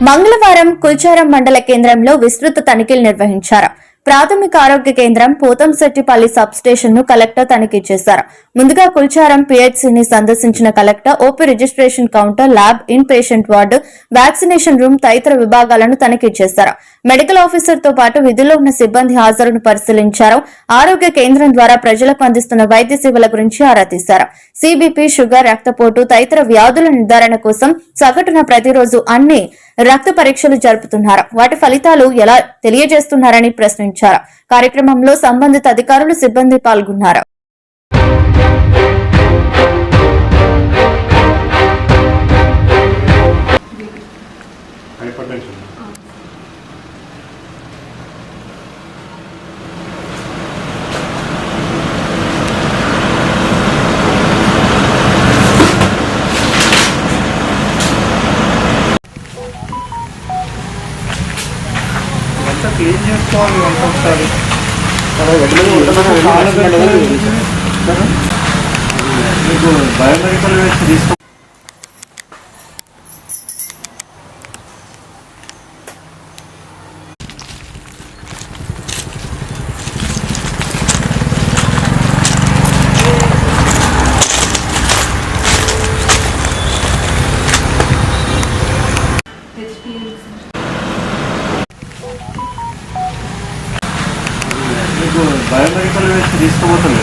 మంగళవారం కుల్చారం మండల కేంద్రంలో విస్తృత తనిఖీలు నిర్వహించారు. ప్రాథమిక ఆరోగ్య కేంద్రం పోతంశెట్టిపల్లి సబ్ స్టేషన్ ను కలెక్టర్ తనిఖీ చేశారు. ముందుగా కుల్చారం పిహెచ్సిని సందర్శించిన collector OP registration counter, lab, in patient ward, vaccination room తదితర విభాగాలను తనిఖీ చేశారు. మెడికల్ ఆఫీసర్ తో పాటు విధుల్లో ఉన్న సిబ్బంది హాజరును పరిశీలించారు. ఆరోగ్య కేంద్రం ద్వారా ప్రజలకు అందిస్తున్న వైద్య సేవల గురించి ఆరా తీశారు. సిబిపి, షుగర్, రక్తపోటు తదితర వ్యాధుల నిర్ధారణ కోసం సగటున ప్రతిరోజు అన్ని రక్త పరీక్షలు జరుపుతున్నారు. వాటి ఫలితాలు ఎలా తెలియజేస్తున్నారని ప్రశ్నించారు. కార్యక్రమంలో సంబంధిత అధికారులు, సిబ్బంది పాల్గొన్నారు. క్లీన్ చేసుకోవాలి ఒకసారి మీకు బయోమెడికల్ వేస్ట్ తీసుకో. Biomedical waste తీసుకోబోతుంది.